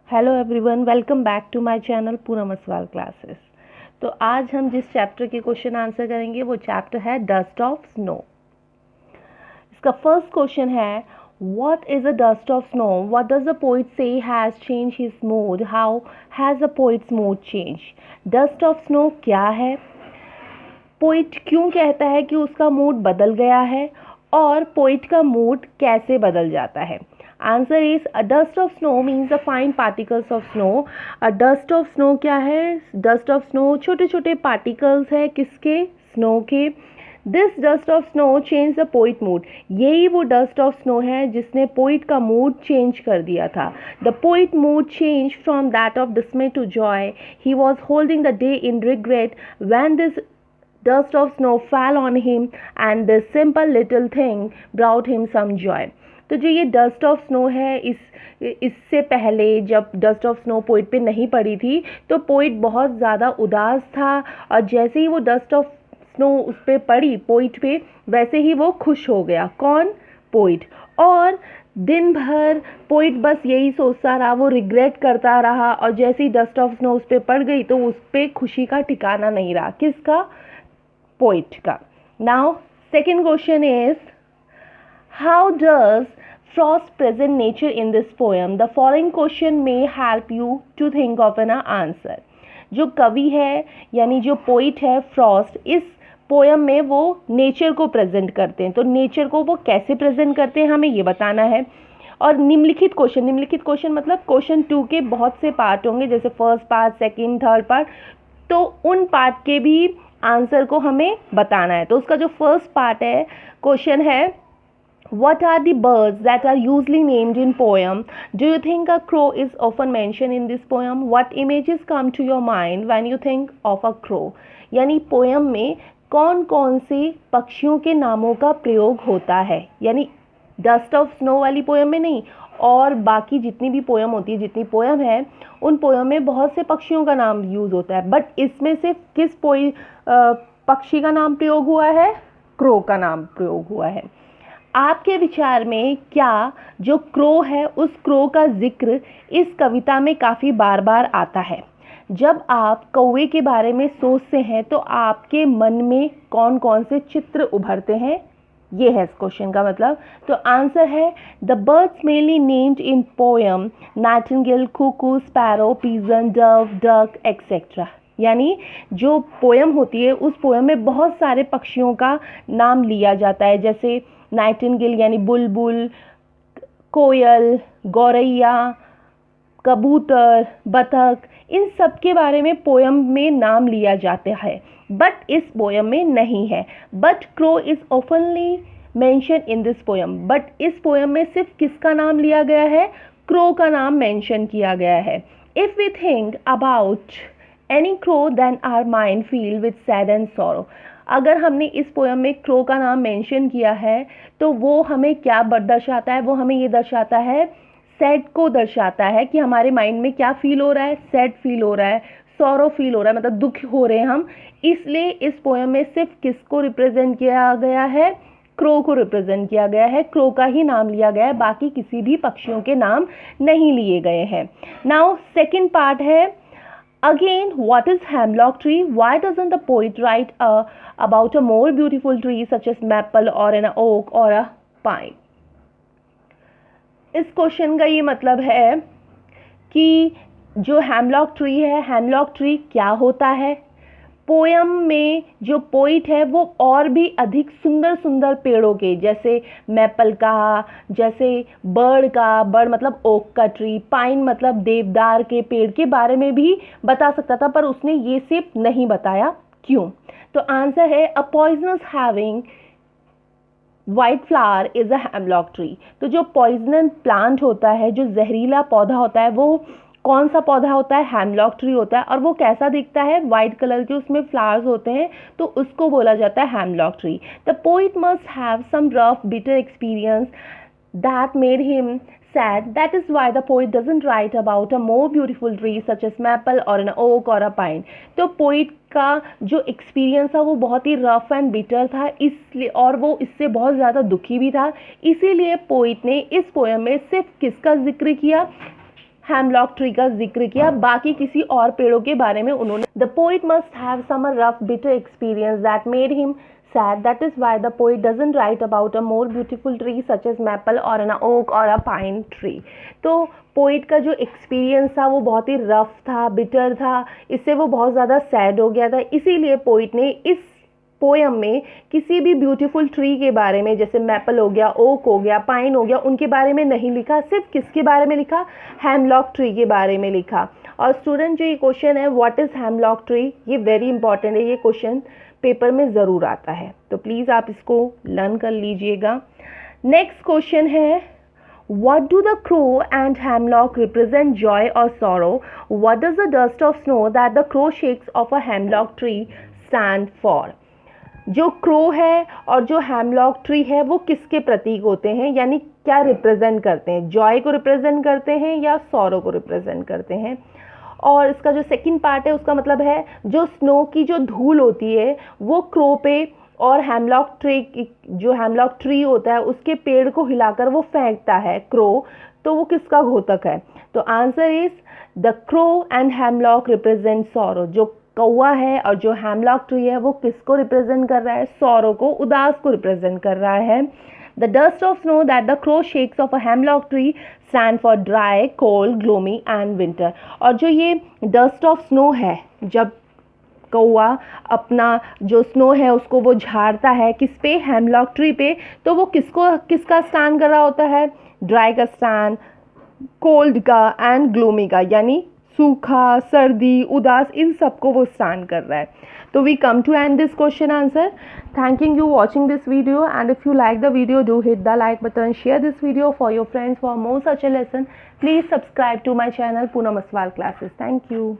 Hello everyone, welcome back to my channel Poonam Aswal classes. तो आज हम जिस चैप्टर के क्वेश्चन आंसर करेंगे वो चैप्टर है डस्ट ऑफ स्नो। इसका फर्स्ट क्वेश्चन है, what is a dust of snow? What does the poet say has change his mood? How has a poet's mood change? Dust of snow क्या है? Poet क्यों कहता है कि उसका मूड बदल गया है? और पोइट का मूड कैसे बदल जाता है? Answer is a dust of snow means a fine particles of snow. A dust of snow क्या है? डस्ट ऑफ स्नो छोटे छोटे पार्टिकल्स है, किसके? स्नो के। This dust of snow change the poet mood. यही वो डस्ट ऑफ स्नो है जिसने पोइट का मूड चेंज कर दिया था। The poet mood change from that of dismay to joy. He was holding the day in regret when this dust of snow fell on him and this simple little thing brought him some joy. तो जो ये dust of snow है, इससे पहले जब dust of snow poet पे नहीं पड़ी थी तो पोइट बहुत ज़्यादा उदास था, और जैसे ही वो डस्ट ऑफ स्नो उस पर पड़ी पोइट पे, वैसे ही वो खुश हो गया। कौन? पोइट। और दिन भर पोइट बस यही सोचता रहा, वो रिग्रेट करता रहा, और जैसे ही डस्ट ऑफ स्नो उस पर पड़ गई तो उस पर खुशी का ठिकाना नहीं रहा। किसका? पोइट का। Now second question is, how does frost present nature in this poem? The following question may help you to think of an answer. जो कवि है यानी जो पोइट है फ्रॉस्ट, इस पोएम में वो नेचर को प्रेजेंट करते हैं। तो नेचर को वो कैसे प्रेजेंट करते हैं हमें ये बताना है। और निम्नलिखित क्वेश्चन मतलब क्वेश्चन 2 के बहुत से पार्ट होंगे, जैसे first part, second, third part, तो उन पार्ट के भी आंसर को हमें बताना है। तो उसका जो फर्स्ट पार्ट है, क्वेश्चन है, what are the birds that are usually named in poem? Do you think a crow is often mentioned in this poem? What images come to your mind when you think of a crow? यानी poem में कौन कौन से पक्षियों के नामों का प्रयोग होता है, यानी डस्ट ऑफ स्नो वाली पोएम में नहीं, और बाकी जितनी भी पोएम होती है, जितनी पोएम है, उन पोएम में बहुत से पक्षियों का नाम यूज़ होता है, बट इसमें से किस पक्षी का नाम प्रयोग हुआ है? क्रो का नाम प्रयोग हुआ है। आपके विचार में क्या जो क्रो है, उस क्रो का जिक्र इस कविता में काफ़ी बार बार आता है? जब आप कौवे के बारे में सोचते हैं तो आपके मन में कौन कौन से चित्र उभरते हैं? ये है इस क्वेश्चन का मतलब। तो आंसर है, the birds mainly named in poem nightingale, cuckoo, sparrow, pigeon, dove, duck etcetera. यानी जो पोएम होती है उस पोएम में बहुत सारे पक्षियों का नाम लिया जाता है, जैसे नाइटिंगेल यानी बुलबुल, कोयल, गौरैया, कबूतर, बतख, इन सब के बारे में पोएम में नाम लिया जाता है, बट इस पोएम में नहीं है। But crow is ऑफनली mention in this poem. But इस पोएम में सिर्फ किसका नाम लिया गया है? क्रो का नाम मेंशन किया गया है। If we think about any crow then our mind feel with sad and sorrow. अगर हमने इस पोएम में क्रो का नाम मेंशन किया है तो वो हमें क्या दर्शाता है? वो हमें ये दर्शाता है, सैड को दर्शाता है कि हमारे माइंड में क्या फील हो रहा है? सैड फील हो रहा है, सॉरो फील हो रहा है, मतलब दुख हो रहे हैं हम। इसलिए इस पोएम में सिर्फ किसको रिप्रेजेंट किया गया है? क्रो को रिप्रेजेंट किया गया है, क्रो का ही नाम लिया गया है, बाकी किसी भी पक्षियों के नाम नहीं लिए गए हैं। नाउ सेकेंड पार्ट है, again, what is hemlock tree? Why doesn't the poet write about a more beautiful tree such as maple or an oak or a pine? इस क्वेश्चन का ये मतलब है कि जो हेमलॉक ट्री है, हेमलॉक ट्री क्या होता है? पोएम में जो पोइट है वो और भी अधिक सुंदर सुंदर पेड़ों के, जैसे मैपल का, जैसे बर्ड का, बर्ड मतलब ओक का ट्री, पाइन मतलब देवदार के पेड़ के बारे में भी बता सकता था, पर उसने ये सिर्फ नहीं बताया। क्यों? तो आंसर है, a poisonous having white flower is a hemlock tree. तो जो पॉइजनस प्लांट होता है, जो जहरीला पौधा होता है, वो कौन सा पौधा होता है? हेमलॉक ट्री होता है। और वो कैसा दिखता है? वाइट कलर के उसमें फ्लावर्स होते हैं, तो उसको बोला जाता है hemlock tree. The poet must have some rough bitter experience that made him sad. That is why the poet doesn't write about a more beautiful tree such as maple or an oak or a pine. तो poet का जो experience था वो बहुत ही rough and bitter था, इसलिए, और वो इससे बहुत ज़्यादा दुखी भी था, इसीलिए पोइट ने इस पोएम में सिर्फ किसका जिक्र किया? हेमलॉक ट्री का जिक्र किया, बाकी किसी और पेड़ों के बारे में उन्होंने. The poet must have some rough bitter experience that made him sad. That is why the poet doesn't write about a more beautiful tree such as maple or an oak or a pine tree. तो poet का जो experience था वो बहुत ही rough था, bitter था, इससे वो बहुत ज़्यादा सैड हो गया था. इसीलिए पोइट ने इस पोएम में किसी भी ब्यूटीफुल ट्री के बारे में, जैसे मैपल हो गया, ओक हो गया, पाइन हो गया, उनके बारे में नहीं लिखा. सिर्फ किसके बारे में लिखा? हेमलॉक ट्री के बारे में लिखा. और स्टूडेंट जो ये क्वेश्चन है व्हाट इज़ हेमलॉक ट्री, ये वेरी इंपॉर्टेंट है. ये क्वेश्चन पेपर में ज़रूर आता है, तो प्लीज़ आप इसको लर्न कर लीजिएगा. नेक्स्ट क्वेश्चन है What do the crow and hemlock represent, joy or sorrow? What does the dust of snow that the crow shakes of a hemlock tree stand for? जो क्रो है और जो hemlock tree है वो किसके प्रतीक होते हैं, यानी क्या रिप्रेजेंट करते हैं? जॉय को रिप्रेजेंट करते हैं या सॉरो को रिप्रेजेंट करते हैं? और इसका जो सेकंड पार्ट है उसका मतलब है जो स्नो की जो धूल होती है वो क्रो पे और हेमलॉक ट्री होता है उसके पेड़ को हिलाकर वो फेंकता है क्रो, तो वो किसका घोतक है? तो answer is the crow and hemlock represent sorrow. जो कौवा है और जो हेमलॉक ट्री है वो किसको रिप्रेजेंट कर रहा है? सॉरो को, उदास को रिप्रेजेंट कर रहा है. The dust of snow that the crow shakes of a hemlock tree stand for dry, cold, gloomy and winter. और जो ये dust of snow है, जब कौवा अपना जो स्नो है उसको वो झाड़ता है किस पे? हेमलॉक ट्री पे, तो वो किसका स्टैंड कर रहा होता है? ड्राई का स्टैंड, कोल्ड का एंड ग्लूमी का, यानी सूखा, सर्दी, उदास, इन सबको वो स्टैंड कर रहा है. तो we come to end this question answer. Thanking you watching this video, and if you like the video, do hit the like button, share this video for your friends. For more such a lesson, please subscribe to my channel Poonam Aswal Classes. Thank you.